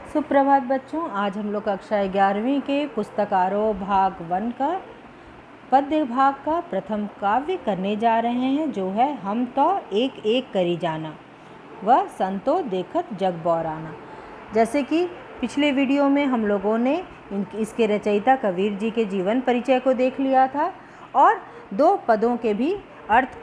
सुप्रभात बच्चों, आज हम लोग कक्षा 11वीं के पुस्तक आरोह भाग 1 का पद्य भाग का प्रथम काव्य करने जा रहे हैं, जो है हम तो एक एक करी जाना वह संतो देखत जग बौराना। जैसे कि पिछले वीडियो में हम लोगों ने इसके रचयिता कबीर जी के जीवन परिचय को देख लिया था और दो पदों के भी अर्थ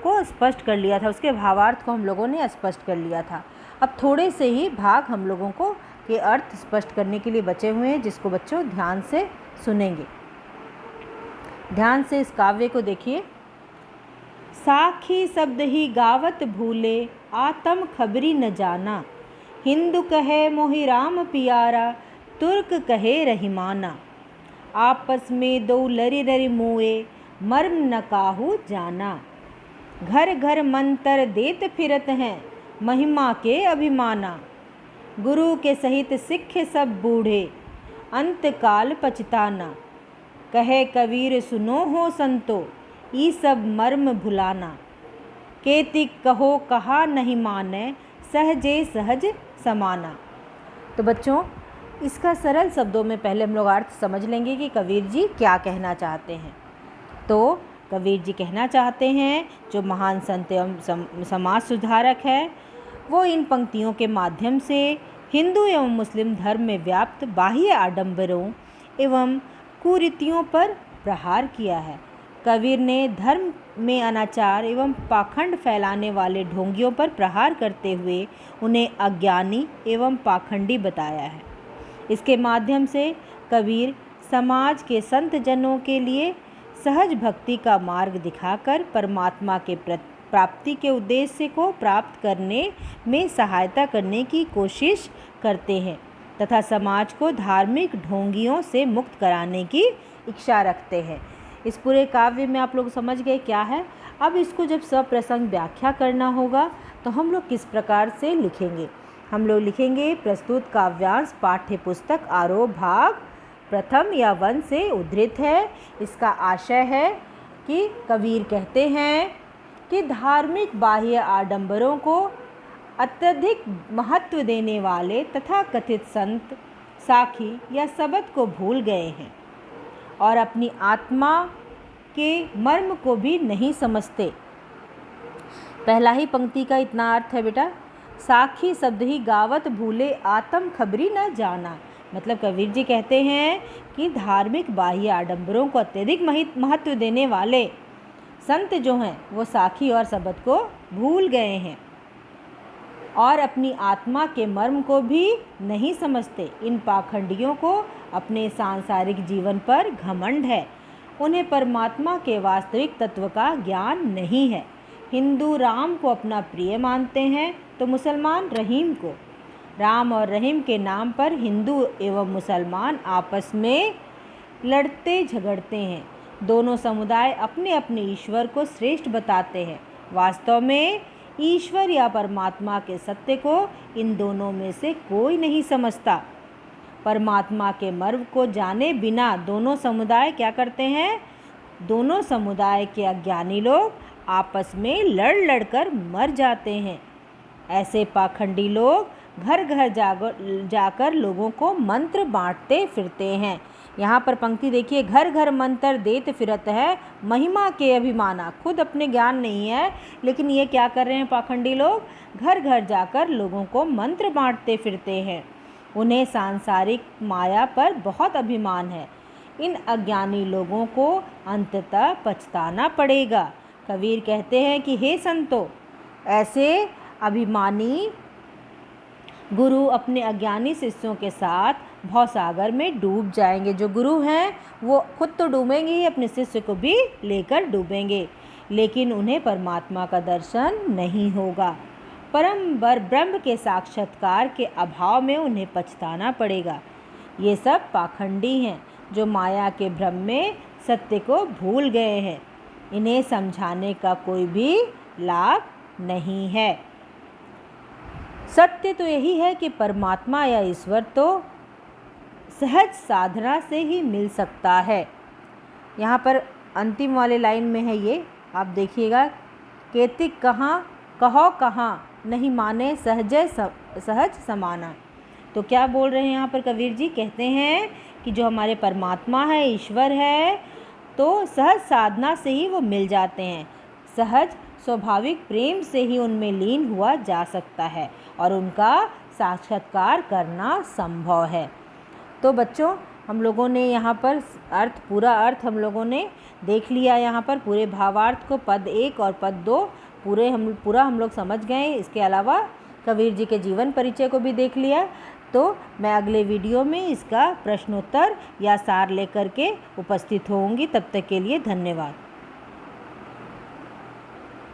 को स्पष्ट कर लिया था, उसके भावार्थ को हम लोगों ने स्पष्ट कर लिया था। अब थोड़े से ही भाग हम लोगों को के अर्थ स्पष्ट करने के लिए बचे हुए हैं, जिसको बच्चों ध्यान से सुनेंगे। ध्यान से इस काव्य को देखिए। साखी शब्द ही गावत भूले, आतम खबरी न जाना। हिंदू कहे मोहि राम पियारा, तुर्क कहे रहीमाना। आपस में दो लरि लरि मोए, मर्म न काहू जाना। घर घर मंतर देत फिरत हैं, महिमा के अभिमाना। गुरु के सहित सिख सब बूढ़े, अंत काल पछताना। कहे कबीर सुनो हो संतो, ई सब मर्म भुलाना। केतिक कहो कहा नहीं माने, सहजे सहज समाना। तो बच्चों, इसका सरल शब्दों में पहले हम लोग अर्थ समझ लेंगे कि कबीर जी क्या कहना चाहते हैं। तो कबीर जी कहना चाहते हैं, जो महान संत एवं समाज सुधारक है, वो इन पंक्तियों के माध्यम से हिंदू एवं मुस्लिम धर्म में व्याप्त बाह्य आडंबरों एवं कुरीतियों पर प्रहार किया है। कबीर ने धर्म में अनाचार एवं पाखंड फैलाने वाले ढोंगियों पर प्रहार करते हुए उन्हें अज्ञानी एवं पाखंडी बताया है। इसके माध्यम से कबीर समाज के संत जनों के लिए सहज भक्ति का मार्ग दिखाकर परमात्मा के प्राप्ति के उद्देश्य को प्राप्त करने में सहायता करने की कोशिश करते हैं तथा समाज को धार्मिक ढोंगियों से मुक्त कराने की इच्छा रखते हैं। इस पूरे काव्य में आप लोग समझ गए क्या है। अब इसको जब सप्रसंग व्याख्या करना होगा तो हम लोग किस प्रकार से लिखेंगे। हम लोग लिखेंगे प्रस्तुत काव्यांश पाठ्य पुस्तक आरोह भाग प्रथम या 1 से उद्धृत है। इसका आशय है कि कबीर कहते हैं कि धार्मिक बाह्य आडंबरों को अत्यधिक महत्व देने वाले तथा कथित संत साखी या सबद को भूल गए हैं और अपनी आत्मा के मर्म को भी नहीं समझते। पहला ही पंक्ति का इतना अर्थ है बेटा, साखी शब्द ही गावत भूले, आत्म खबरी न जाना। मतलब कबीर जी कहते हैं कि धार्मिक बाह्य आडंबरों को अत्यधिक महत्व देने वाले संत जो हैं वो साखी और सबद को भूल गए हैं और अपनी आत्मा के मर्म को भी नहीं समझते। इन पाखंडियों को अपने सांसारिक जीवन पर घमंड है, उन्हें परमात्मा के वास्तविक तत्व का ज्ञान नहीं है। हिंदू राम को अपना प्रिय मानते हैं तो मुसलमान रहीम को। राम और रहीम के नाम पर हिंदू एवं मुसलमान आपस में लड़ते झगड़ते हैं। दोनों समुदाय अपने अपने ईश्वर को श्रेष्ठ बताते हैं। वास्तव में ईश्वर या परमात्मा के सत्य को इन दोनों में से कोई नहीं समझता। परमात्मा के मर्म को जाने बिना दोनों समुदाय क्या करते हैं? दोनों समुदाय के अज्ञानी लोग आपस में लड़ लड़कर मर जाते हैं। ऐसे पाखंडी लोग घर घर जाकर लोगों को मंत्र बांटते फिरते हैं। यहाँ पर पंक्ति देखिए, घर घर मंत्र देत फिरत है, महिमा के अभिमाना। खुद अपने ज्ञान नहीं है, लेकिन ये क्या कर रहे हैं पाखंडी लोग? घर घर जाकर लोगों को मंत्र बांटते फिरते हैं। उन्हें सांसारिक माया पर बहुत अभिमान है। इन अज्ञानी लोगों को अंततः पछताना पड़ेगा। कबीर कहते हैं कि हे संतो, ऐसे अभिमानी गुरु अपने अज्ञानी शिष्यों के साथ भवसागर में डूब जाएंगे। जो गुरु हैं वो खुद तो डूबेंगे ही, अपने शिष्य को भी लेकर डूबेंगे, लेकिन उन्हें परमात्मा का दर्शन नहीं होगा। परम ब्रह्म के साक्षात्कार के अभाव में उन्हें पछताना पड़ेगा। ये सब पाखंडी हैं जो माया के भ्रम में सत्य को भूल गए हैं। इन्हें समझाने का कोई भी लाभ नहीं है। सत्य तो यही है कि परमात्मा या ईश्वर तो सहज साधना से ही मिल सकता है। यहाँ पर अंतिम वाले लाइन में है ये, आप देखिएगा, केतिक कहाँ कहो कहाँ नहीं माने सहज समाना। तो क्या बोल रहे हैं यहाँ पर कबीर जी? कहते हैं कि जो हमारे परमात्मा है, ईश्वर है, तो सहज साधना से ही वो मिल जाते हैं। सहज स्वाभाविक प्रेम से ही उनमें लीन हुआ जा सकता है और उनका साक्षात्कार करना संभव है। तो बच्चों, हम लोगों ने यहाँ पर पूरा अर्थ हम लोगों ने देख लिया। यहाँ पर पूरे भावार्थ को पद 1 और पद 2 पूरा हम लोग समझ गए। इसके अलावा कबीर जी के जीवन परिचय को भी देख लिया। तो मैं अगले वीडियो में इसका प्रश्नोत्तर या सार लेकर के उपस्थित होऊंगी। तब तक के लिए धन्यवाद।